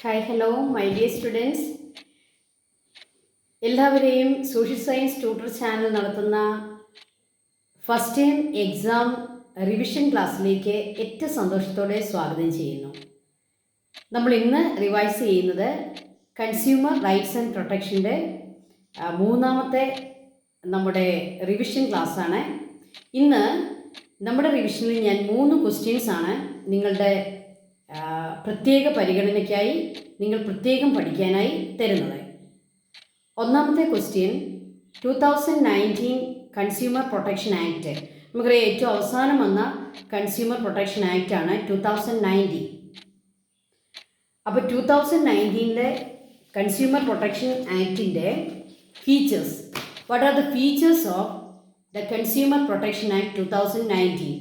Hi hello my dear students, എല്ലാവരെയും social science tutor channel നടത്തുന്ന first time exam revision ക്ലാസ്സിലേക്ക് ഏറ്റവും സന്തോഷത്തോടെ സ്വാഗതം ചെയ്യുന്നു. നമ്മൾ ഇന്ന് റിവൈസ് ചെയ്യുന്നത് കൺസ്യൂമർ റൈറ്റ്സ് ആൻഡ് പ്രൊട്ടക്ഷൻ്റെ മൂന്നാമത്തെ നമ്മുടെ റിവിഷൻ ക്ലാസ്സാണ്. ഇന്ന് നമ്മുടെ റിവിഷനിൽ ഞാൻ 3 ക്വസ്റ്റ്യൻസ് ആണ് നിങ്ങളുടെ പ്രത്യേക പരിഗണനയ്ക്കായി നിങ്ങൾ പ്രത്യേകം പഠിക്കാനായി തരുന്നത്. ഒന്നാമത്തെ ക്വസ്റ്റ്യൻ 2019 കൺസ്യൂമർ പ്രൊട്ടക്ഷൻ ആക്ട്. നമുക്കറിയാം ഏറ്റവും അവസാനം വന്ന കൺസ്യൂമർ പ്രൊട്ടക്ഷൻ ആക്ട് ആണ് 2019. അപ്പോൾ 2019 കൺസ്യൂമർ പ്രൊട്ടക്ഷൻ ആക്ടിൻ്റെ features. What are the features of the consumer protection act 2019?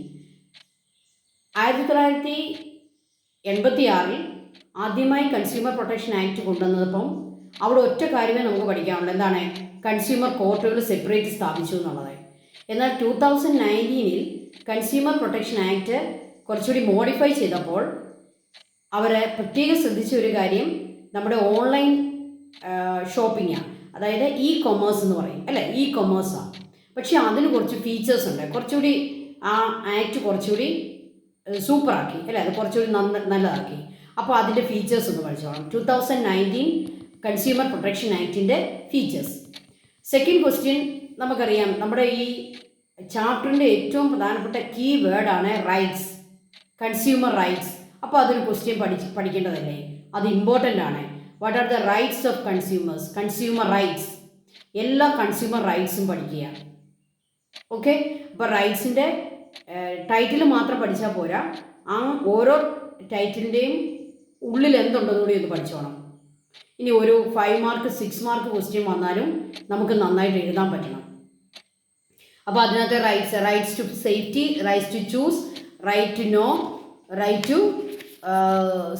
1986 ആദ്യമായി കൺസ്യൂമർ പ്രൊട്ടക്ഷൻ ആക്ട് കൊണ്ടുവന്നപ്പം അവിടെ ഒറ്റ കാര്യമേ നമുക്ക് പഠിക്കാനുള്ളൂ. എന്താണ്? കൺസ്യൂമർ കോർട്ടുകൾ സെപ്പറേറ്റ് സ്ഥാപിച്ചു എന്നുള്ളത്. എന്നാൽ 2019 കൺസ്യൂമർ പ്രൊട്ടക്ഷൻ ആക്ട് കുറച്ചുകൂടി മോഡിഫൈ ചെയ്തപ്പോൾ അവർ പ്രത്യേകം ശ്രദ്ധിച്ച ഒരു കാര്യം നമ്മുടെ ഓൺലൈൻ ഷോപ്പിംഗാണ്. അതായത് ഇ കൊമേഴ്സ് എന്ന് പറയും അല്ലേ, ഇ കൊമേഴ്സാണ്. പക്ഷേ അതിന് കുറച്ച് ഫീച്ചേഴ്സ് ഉണ്ട്. കുറച്ചുകൂടി ആ ആക്ട് കുറച്ചുകൂടി സൂപ്പറാക്കി അല്ലേ, അത് കുറച്ചുകൂടി നല്ലതാക്കി. അപ്പോൾ അതിൻ്റെ ഫീച്ചേഴ്സ് ഒന്ന് പഠിച്ചോളാം. 2019 കൺസ്യൂമർ പ്രൊട്ടക്ഷൻ ആക്ടിൻ്റെ ഫീച്ചേഴ്സ്. സെക്കൻഡ് ക്വസ്റ്റ്യൻ, നമുക്കറിയാം നമ്മുടെ ഈ ചാപ്റ്ററിൻ്റെ ഏറ്റവും പ്രധാനപ്പെട്ട കീ വേർഡാണ് റൈറ്റ്സ്, കൺസ്യൂമർ റൈറ്റ്സ്. അപ്പോൾ അതൊരു ക്വസ്റ്റ്യൻ പഠിക്കേണ്ടതല്ലേ, അത് ഇമ്പോർട്ടൻ്റ് ആണ്. What are the rights of consumers? Consumer rights, എല്ലാ കൺസ്യൂമർ റൈറ്റ്സും പഠിക്കുക. ഓക്കെ, അപ്പോൾ റൈറ്റ്സിൻ്റെ ടൈറ്റിൽ മാത്രം പഠിച്ചാൽ പോരാ, ആ ഓരോ ടൈറ്റിലിൻ്റെയും ഉള്ളിൽ എന്തുണ്ടെന്ന് കൂടി ഒന്ന് പഠിച്ചോണം. ഇനി ഒരു 5 മാർക്ക് 6 മാർക്ക് ക്വസ്റ്റ്യൻ വന്നാലും നമുക്ക് നന്നായിട്ട് എഴുതാൻ പറ്റണം. അപ്പോൾ അതിനകത്ത് rights to safety, rights to choose, right to know, right to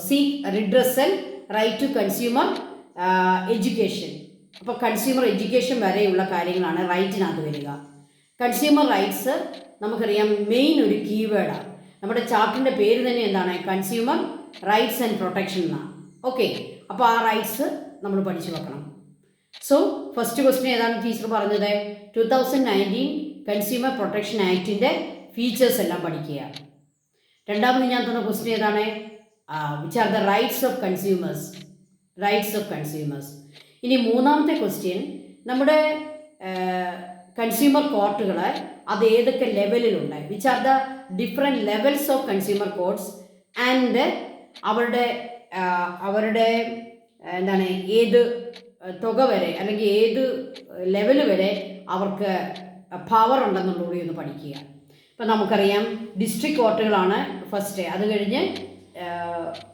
seek redressal, right to consumer education. അപ്പോൾ കൺസ്യൂമർ എഡ്യൂക്കേഷൻ വരെയുള്ള കാര്യങ്ങളാണ് റൈറ്റിനകത്ത് വരിക. കൺസ്യൂമർ റൈറ്റ്സ് നമുക്കറിയാം മെയിൻ ഒരു കീവേഡാണ്. നമ്മുടെ ചാപ്റ്ററിൻ്റെ പേര് തന്നെ എന്താണ്? കൺസ്യൂമർ റൈറ്റ്സ് ആൻഡ് പ്രൊട്ടക്ഷൻ എന്നാണ്. ഓക്കെ, അപ്പോൾ ആ റൈറ്റ്സ് നമ്മൾ പഠിച്ചു വെക്കണം. സോ ഫസ്റ്റ് ക്വസ്റ്റ്യൻ ഏതാണ് ടീച്ചർ പറഞ്ഞത്? 2019 കൺസ്യൂമർ പ്രൊട്ടക്ഷൻ ആക്ടിൻ്റെ ഫീച്ചേഴ്സ് എല്ലാം പഠിക്കുക. രണ്ടാമത് ഞാൻ തന്ന ക്വസ്റ്റ്യൻ ഏതാണ്? Which are the rights of consumers, rights of consumers. ഇനി മൂന്നാമത്തെ ക്വസ്റ്റ്യൻ, നമ്മുടെ കൺസ്യൂമർ കോർട്ടുകൾ അത് ഏതൊക്കെ ലെവലിലുണ്ട്? Which are the different levels of consumer courts and അവരുടെ എന്താണ് ഏത് തുക വരെ അല്ലെങ്കിൽ ഏത് ലെവൽ വരെ അവർക്ക് പവർ ഉണ്ടെന്നുള്ളൂടി ഒന്ന് പഠിക്കുക. ഇപ്പം നമുക്കറിയാം ഡിസ്ട്രിക്ട് കോർട്ടുകളാണ് ഫസ്റ്റ്, അത് കഴിഞ്ഞ്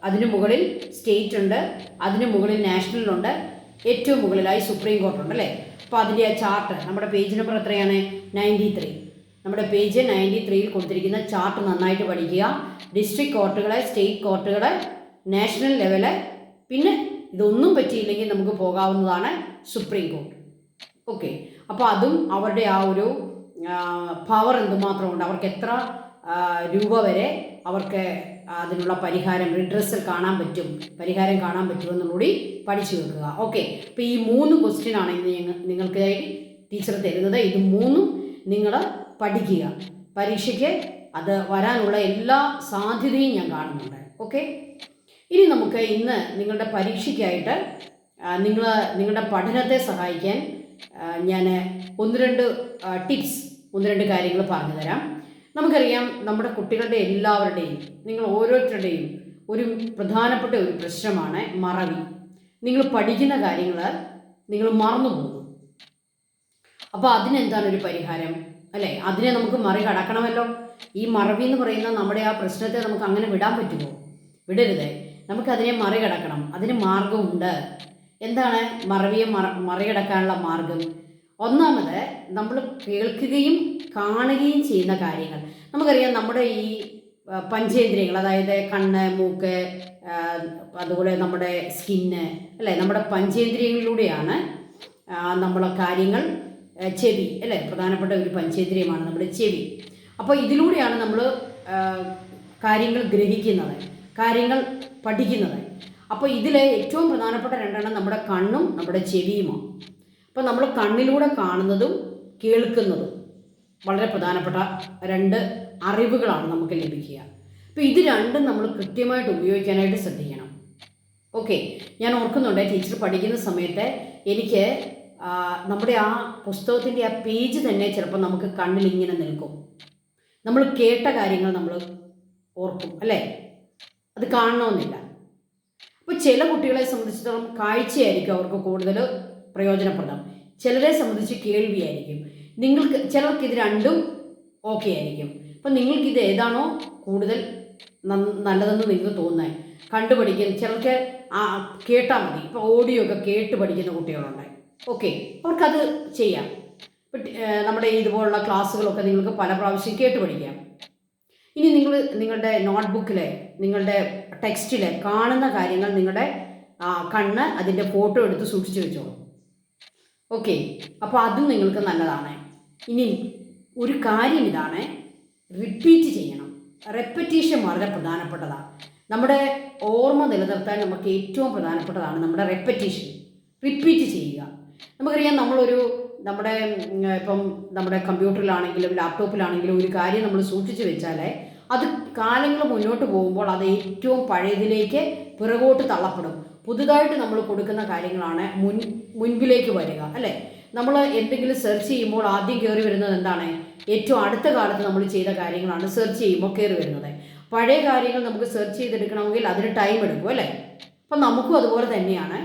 അതിന് മുകളിൽ സ്റ്റേറ്റ് ഉണ്ട്, അതിന് മുകളിൽ നാഷണലുണ്ട്, ഏറ്റവും മുകളിലായി സുപ്രീം കോർട്ടുണ്ട് അല്ലേ. അപ്പോൾ അതിൻ്റെ ആ ചാർട്ട് നമ്മുടെ പേജ് നമ്പർ എത്രയാണ്? 93. നമ്മുടെ പേജ് 93ൽ കൊടുത്തിരിക്കുന്ന ചാർട്ട് നന്നായിട്ട് പഠിക്കുക. ഡിസ്ട്രിക്ട് കോർട്ടുകളെ, സ്റ്റേറ്റ് കോർട്ടുകളെ, നാഷണൽ ലെവല്, പിന്നെ ഇതൊന്നും പറ്റിയില്ലെങ്കിൽ നമുക്ക് പോകാവുന്നതാണ് സുപ്രീം കോർട്ട്. ഓക്കെ, അപ്പോൾ അതും അവരുടെ ആ ഒരു പവർ എന്തുമാത്രമുണ്ട്, അവർക്ക് എത്ര രൂപ വരെ അവർക്ക് അതിനുള്ള പരിഹാരം റിഡ്രസൽ കാണാൻ പറ്റും, പരിഹാരം കാണാൻ പറ്റുമെന്നുകൂടി പഠിച്ചു വെക്കുക. ഓക്കെ, അപ്പോൾ ഈ 3 ക്വസ്റ്റ്യൻ ആണ് ഇന്ന് നിങ്ങൾക്കായി ടീച്ചർ തരുന്നത്. ഇത് 3 നിങ്ങൾ പഠിക്കുക. പരീക്ഷയ്ക്ക് അത് വരാനുള്ള എല്ലാ സാധ്യതയും ഞാൻ കാണുന്നുണ്ട്. ഓക്കെ, ഇനി നമുക്ക് ഇന്ന് നിങ്ങളുടെ പരീക്ഷയ്ക്കായിട്ട് നിങ്ങളുടെ പഠനത്തെ സഹായിക്കാൻ ഞാൻ 1-2 ടിപ്സ്, 1-2 കാര്യങ്ങൾ പറഞ്ഞു തരാം. നമുക്കറിയാം നമ്മുടെ കുട്ടികളുടെ എല്ലാവരുടെയും, നിങ്ങൾ ഓരോരുത്തരുടെയും ഒരു പ്രധാനപ്പെട്ട ഒരു പ്രശ്നമാണ് മറവി. നിങ്ങൾ പഠിക്കുന്ന കാര്യങ്ങൾ നിങ്ങൾ മറന്നു പോകുന്നു. അപ്പോൾ അതിനെന്താണ് ഒരു പരിഹാരം അല്ലേ? അതിനെ നമുക്ക് മറികടക്കണമല്ലോ. ഈ മറവി എന്ന് പറയുന്ന നമ്മുടെ ആ പ്രശ്നത്തെ നമുക്ക് അങ്ങനെ വിടാൻ പറ്റുമോ? വിടരുത്, നമുക്കതിനെ മറികടക്കണം. അതിന് മാർഗമുണ്ട്. എന്താണ് മറവിയെ മറികടക്കാനുള്ള മാർഗം? ഒന്നാമത്, നമ്മൾ കേൾക്കുകയും കാണുകയും ചെയ്യുന്ന കാര്യങ്ങൾ. നമുക്കറിയാം നമ്മുടെ ഈ പഞ്ചേന്ദ്രിയങ്ങൾ, അതായത് കണ്ണ്, മൂക്ക്, അതുപോലെ നമ്മുടെ സ്കിന്ന് അല്ലേ, നമ്മുടെ പഞ്ചേന്ദ്രിയങ്ങളിലൂടെയാണ് നമ്മൾ കാര്യങ്ങൾ, ചെവി അല്ലേ, പ്രധാനപ്പെട്ട ഒരു പഞ്ചേന്ദ്രിയമാണ് നമ്മുടെ ചെവി. അപ്പോൾ ഇതിലൂടെയാണ് നമ്മൾ കാര്യങ്ങൾ ഗ്രഹിക്കുന്നത്, കാര്യങ്ങൾ പഠിക്കുന്നത്. അപ്പോൾ ഇതിലെ ഏറ്റവും പ്രധാനപ്പെട്ട രണ്ടെണ്ണം നമ്മുടെ കണ്ണും നമ്മുടെ ചെവിയുമാണ്. അപ്പോൾ നമ്മൾ കണ്ണിലൂടെ കാണുന്നതും കേൾക്കുന്നതും വളരെ പ്രധാനപ്പെട്ട രണ്ട് അറിവുകളാണ് നമുക്ക് ലഭിക്കുക. അപ്പോൾ ഇത് രണ്ടും നമ്മൾ കൃത്യമായിട്ട് ഉപയോഗിക്കാനായിട്ട് ശ്രദ്ധിക്കണം. ഓക്കെ, ഞാൻ ഓർക്കുന്നുണ്ട് ടീച്ചർ പഠിക്കുന്ന സമയത്ത് എനിക്ക് നമ്മുടെ ആ പുസ്തകത്തിൻ്റെ ആ പേജ് തന്നെ ചിലപ്പോൾ നമുക്ക് കണ്ണിൽ ഇങ്ങനെ നിൽക്കും. നമ്മൾ കേട്ട കാര്യങ്ങൾ നമ്മൾ ഓർക്കും അല്ലേ, അത് കാണണമെന്നില്ല. അപ്പോൾ ചില കുട്ടികളെ സംബന്ധിച്ചിടത്തോളം കാഴ്ചയായിരിക്കും അവർക്ക് കൂടുതൽ പ്രയോജനപ്രദം, ചിലരെ സംബന്ധിച്ച് കേൾവിയായിരിക്കും. ചിലർക്ക് ഇത് രണ്ടും ഓക്കെ ആയിരിക്കും. അപ്പം നിങ്ങൾക്കിത് ഏതാണോ കൂടുതൽ നല്ലതെന്ന് നിങ്ങൾക്ക് തോന്നുന്നത് കണ്ടുപഠിക്കുന്ന, ചിലർക്ക് കേട്ടാൽ മതി. ഇപ്പോൾ ഓഡിയോ ഒക്കെ കേട്ട് പഠിക്കുന്ന കുട്ടികളുണ്ട്. ഓക്കെ, അവർക്കത് ചെയ്യാം. ഇപ്പം നമ്മുടെ ഇതുപോലുള്ള ക്ലാസ്സുകളൊക്കെ നിങ്ങൾക്ക് പല പ്രാവശ്യം കേട്ട് പഠിക്കാം. ഇനി നിങ്ങളുടെ നോട്ട്ബുക്കിലെ നിങ്ങളുടെ ടെക്സ്റ്റിലെ കാണുന്ന കാര്യങ്ങൾ നിങ്ങളുടെ കണ്ണ് അതിൻ്റെ ഫോട്ടോ എടുത്ത് സൂക്ഷിച്ചു വെച്ചോളൂ. ഓക്കെ, അപ്പോൾ അതും നിങ്ങൾക്ക് നല്ലതാണ്. ഇനി ഒരു കാര്യം ഇതാണ്, റിപ്പീറ്റ് ചെയ്യണം. റെപ്പറ്റീഷൻ വളരെ പ്രധാനപ്പെട്ടതാണ്. നമ്മുടെ ഓർമ്മ നിലനിർത്താൻ നമുക്ക് ഏറ്റവും പ്രധാനപ്പെട്ടതാണ് നമ്മുടെ റെപ്പറ്റീഷൻ, റിപ്പീറ്റ് ചെയ്യുക. നമുക്കറിയാം, നമ്മുടെ കമ്പ്യൂട്ടറിലാണെങ്കിലും ലാപ്ടോപ്പിലാണെങ്കിലും ഒരു കാര്യം നമ്മൾ സൂക്ഷിച്ചു വെച്ചാൽ അത് കാലങ്ങൾ മുന്നോട്ട് പോകുമ്പോൾ അത് ഏറ്റവും പഴയതിലേക്ക് പിറകോട്ട് തള്ളപ്പെടും. പുതുതായിട്ട് നമ്മൾ കൊടുക്കുന്ന കാര്യങ്ങളാണ് മുൻപിലേക്ക് വരിക അല്ലേ. നമ്മൾ എന്തെങ്കിലും സെർച്ച് ചെയ്യുമ്പോൾ ആദ്യം കയറി വരുന്നത് എന്താണ്? ഏറ്റവും അടുത്ത കാലത്ത് നമ്മൾ ചെയ്ത കാര്യങ്ങളാണ് സെർച്ച് ചെയ്യുമ്പോൾ കയറി വരുന്നത്. പഴയ കാര്യങ്ങൾ നമുക്ക് സെർച്ച് ചെയ്തെടുക്കണമെങ്കിൽ അതിന് ടൈം എടുക്കും അല്ലേ. അപ്പം നമുക്കും അതുപോലെ തന്നെയാണ്,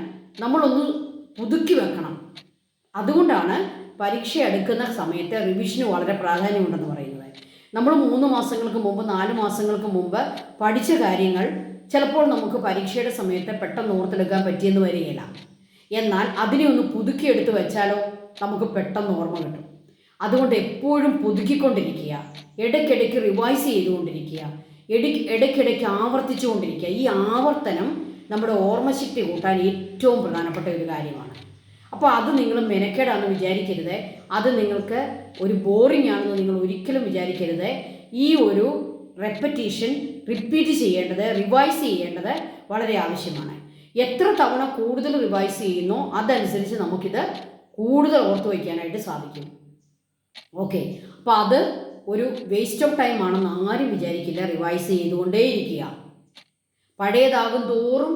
നമ്മളൊന്ന് പുതുക്കി വെക്കണം. അതുകൊണ്ടാണ് പരീക്ഷ എടുക്കുന്ന സമയത്ത് റിവിഷന് വളരെ പ്രാധാന്യമുണ്ടെന്ന് പറയുന്നത്. നമ്മൾ 3 മാസങ്ങൾക്ക് മുമ്പ് 4 മാസങ്ങൾക്ക് മുമ്പ് പഠിച്ച കാര്യങ്ങൾ ചിലപ്പോൾ നമുക്ക് പരീക്ഷയുടെ സമയത്ത് പെട്ടെന്ന് ഓർത്തെടുക്കാൻ പറ്റിയെന്ന് വരികയില്ല. എന്നാൽ അതിനെ ഒന്ന് പുതുക്കിയെടുത്ത് വെച്ചാലോ നമുക്ക് പെട്ടെന്ന് ഓർമ്മ കിട്ടും. അതുകൊണ്ട് എപ്പോഴും പുതുക്കിക്കൊണ്ടിരിക്കുക, ഇടയ്ക്കിടയ്ക്ക് റിവൈസ് ചെയ്തുകൊണ്ടിരിക്കുക, ഇടയ്ക്കിടയ്ക്ക് ആവർത്തിച്ചുകൊണ്ടിരിക്കുക. ഈ ആവർത്തനം നമ്മുടെ ഓർമ്മശക്തി കൂട്ടാൻ ഏറ്റവും പ്രധാനപ്പെട്ട ഒരു കാര്യമാണ്. അപ്പോൾ അത് നിങ്ങൾ മെനക്കേടാണെന്ന് വിചാരിക്കരുത്, അത് നിങ്ങൾക്ക് ഒരു ബോറിംഗ് ആണെന്ന് നിങ്ങൾ ഒരിക്കലും വിചാരിക്കരുത്. ഈ ഒരു റെപ്പറ്റീഷൻ റിപ്പീറ്റ് ചെയ്യേണ്ടത്, റിവൈസ് ചെയ്യേണ്ടത് വളരെ ആവശ്യമാണ്. എത്ര തവണ കൂടുതൽ റിവൈസ് ചെയ്യുന്നോ അതനുസരിച്ച് നമുക്കിത് കൂടുതൽ ഓർത്ത് വയ്ക്കാനായിട്ട് സാധിക്കും. ഓക്കെ, അപ്പോൾ അത് ഒരു വേസ്റ്റ് ഓഫ് ടൈം ആണെന്ന് ആരും വിചാരിക്കില്ല. റിവൈസ് ചെയ്തുകൊണ്ടേയിരിക്കുക. പഴയതാകും തോറും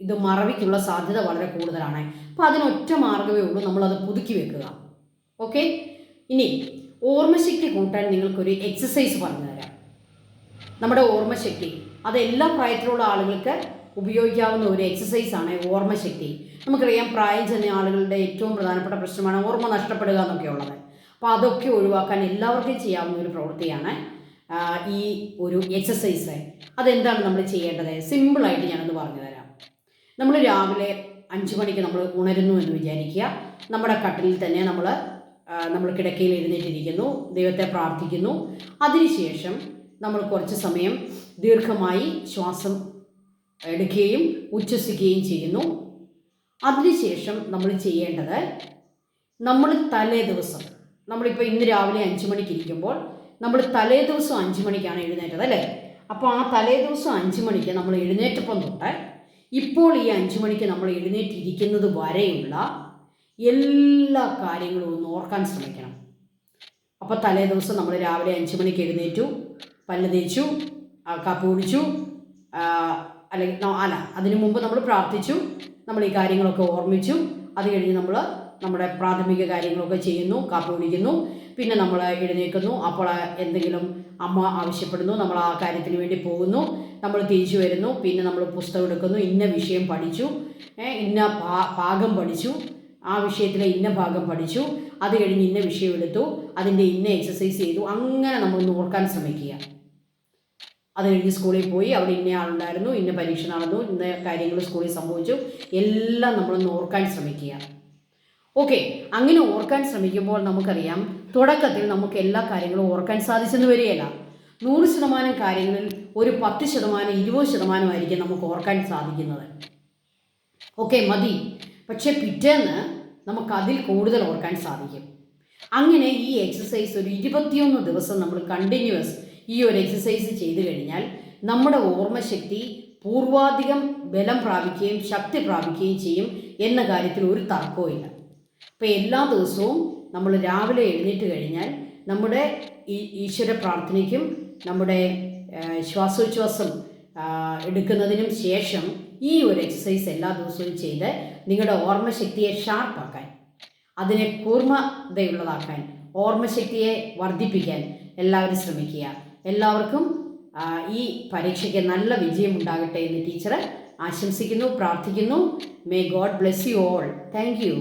ഇത് മറവിക്കുള്ള സാധ്യത വളരെ കൂടുതലാണ്. അപ്പോൾ അതിനൊറ്റ മാർഗ്ഗമേ ഉള്ളൂ, നമ്മളത് പുതുക്കി വെക്കുക. ഓക്കെ, ഇനി ഓർമ്മശക്തി കൂട്ടാൻ നിങ്ങൾക്കൊരു എക്സസൈസ് പറഞ്ഞു തരാം. നമ്മുടെ ഓർമ്മശക്തി അത് എല്ലാ പ്രായത്തിലുള്ള ആളുകൾക്ക് ഉപയോഗിക്കാവുന്ന ഒരു എക്സസൈസാണ് ഓർമ്മശക്തി. നമുക്കറിയാം, പ്രായം ചെന്ന ആളുകളുടെ ഏറ്റവും പ്രധാനപ്പെട്ട പ്രശ്നമാണ് ഓർമ്മ നഷ്ടപ്പെടുക എന്നൊക്കെ ഉള്ളത്. അപ്പോൾ അതൊക്കെ ഒഴിവാക്കാൻ എല്ലാവർക്കും ചെയ്യാവുന്ന ഒരു പ്രവൃത്തിയാണ് ഈ ഒരു എക്സസൈസ്. അതെന്താണ് നമ്മൾ ചെയ്യേണ്ടത്? സിമ്പിളായിട്ട് ഞാനത് പറഞ്ഞു തരാം. നമ്മൾ രാവിലെ 5 മണിക്ക് നമ്മൾ ഉണരുന്നു എന്ന് വിചാരിക്കുക. നമ്മുടെ കട്ടിലിൽ തന്നെ നമ്മൾ കിടക്കയിൽ എഴുന്നേറ്റിരിക്കുന്നു, ദൈവത്തെ പ്രാർത്ഥിക്കുന്നു. അതിനുശേഷം നമ്മൾ കുറച്ച് സമയം ദീർഘമായി ശ്വാസം എടുക്കുകയും ഉച്ഛ്വസിക്കുകയും ചെയ്യുന്നു. അതിനുശേഷം നമ്മൾ ചെയ്യേണ്ടത്, നമ്മൾ തലേ ദിവസം, നമ്മളിപ്പോൾ ഇന്ന് രാവിലെ 5 മണിക്ക് ഇരിക്കുമ്പോൾ നമ്മൾ തലേ ദിവസം 5 മണിക്കാണ് എഴുന്നേറ്റത് അല്ലേ. അപ്പോൾ ആ തലേ ദിവസം 5 മണിക്ക് നമ്മൾ എഴുന്നേറ്റപ്പം തൊട്ട് ഇപ്പോൾ ഈ 5 മണിക്ക് നമ്മൾ എഴുന്നേറ്റിരിക്കുന്നത് വരെയുള്ള എല്ലാ കാര്യങ്ങളും ഒന്ന് ഓർക്കാൻ ശ്രമിക്കണം. അപ്പോൾ തലേ ദിവസം നമ്മൾ രാവിലെ 5 മണിക്ക് എഴുന്നേറ്റു, പല്ല് തേച്ചു, കാപ്പി കുടിച്ചു, അതിനു മുമ്പ് നമ്മൾ പ്രാർത്ഥിച്ചു, നമ്മൾ ഈ കാര്യങ്ങളൊക്കെ ഓർമ്മിച്ചു. അത് കഴിഞ്ഞ് നമ്മൾ നമ്മുടെ പ്രാഥമിക കാര്യങ്ങളൊക്കെ ചെയ്യുന്നു, കാപ്പി കുടിക്കുന്നു, പിന്നെ നമ്മൾ എഴുന്നേൽക്കുന്നു. അപ്പോൾ എന്തെങ്കിലും അമ്മ ആവശ്യപ്പെടുന്നു, നമ്മൾ ആ കാര്യത്തിന് വേണ്ടി പോകുന്നു, നമ്മൾ തിരിച്ചു വരുന്നു. പിന്നെ നമ്മൾ പുസ്തകം എടുക്കുന്നു, ഇന്ന വിഷയം പഠിച്ചു, ഇന്ന ഭാഗം പഠിച്ചു, ആ വിഷയത്തിലെ ഇന്ന ഭാഗം പഠിച്ചു, അത് കഴിഞ്ഞ് ഇന്ന വിഷയം എടുത്തു, അതിൻ്റെ ഇന്ന എക്സസൈസ് ചെയ്തു. അങ്ങനെ നമ്മളൊന്ന് ഓർക്കാൻ ശ്രമിക്കുക. അത് കഴിഞ്ഞ് സ്കൂളിൽ പോയി, അവിടെ ഇന്ന ആളുണ്ടായിരുന്നു, ഇന്ന പരീക്ഷ നടന്നു, ഇന്ന കാര്യങ്ങൾ സ്കൂളിൽ സംഭവിച്ചു, എല്ലാം നമ്മളൊന്ന് ഓർക്കാൻ ശ്രമിക്കുക. ഓക്കെ, അങ്ങനെ ഓർക്കാൻ ശ്രമിക്കുമ്പോൾ നമുക്കറിയാം, തുടക്കത്തിൽ നമുക്ക് എല്ലാ കാര്യങ്ങളും ഓർക്കാൻ സാധിച്ചെന്ന് വരികയില്ല. 100% കാര്യങ്ങളിൽ ഒരു 10%, 20% നമുക്ക് ഓർക്കാൻ സാധിക്കുന്നത്. ഓക്കെ, മതി. പക്ഷെ പിറ്റേന്ന് നമുക്കതിൽ കൂടുതൽ ഓർക്കാൻ സാധിക്കും. അങ്ങനെ ഈ എക്സസൈസ് ഒരു 21 ദിവസം നമ്മൾ കണ്ടിന്യൂസ് ഈ ഒരു എക്സസൈസ് ചെയ്തു കഴിഞ്ഞാൽ നമ്മുടെ ഓർമ്മശക്തി പൂർവാധികം ബലം പ്രാപിക്കുകയും ശക്തി പ്രാപിക്കുകയും ചെയ്യും എന്ന കാര്യത്തിൽ ഒരു തർക്കവുമില്ല. അപ്പോൾ എല്ലാ ദിവസവും നമ്മൾ രാവിലെ എഴുന്നേറ്റ് കഴിഞ്ഞാൽ നമ്മുടെ ഈശ്വര പ്രാർത്ഥനയ്ക്കും നമ്മുടെ ശ്വാസോച്ഛ്വാസം എടുക്കുന്നതിനും ശേഷം ഈ ഒരു എക്സസൈസ് എല്ലാ ദിവസവും ചെയ്ത് നിങ്ങളുടെ ഓർമ്മശക്തിയെ ഷാർപ്പാക്കാൻ, അതിനെ കൂർമ്മതയുള്ളതാക്കാൻ, ഓർമ്മശക്തിയെ വർദ്ധിപ്പിക്കാൻ എല്ലാവരും ശ്രമിക്കുക. എല്ലാവർക്കും ഈ പരീക്ഷയ്ക്ക് നല്ല വിജയം ഉണ്ടാകട്ടെ എന്ന് ടീച്ചർ ആശംസിക്കുന്നു, പ്രാർത്ഥിക്കുന്നു. May God bless you all. Thank you.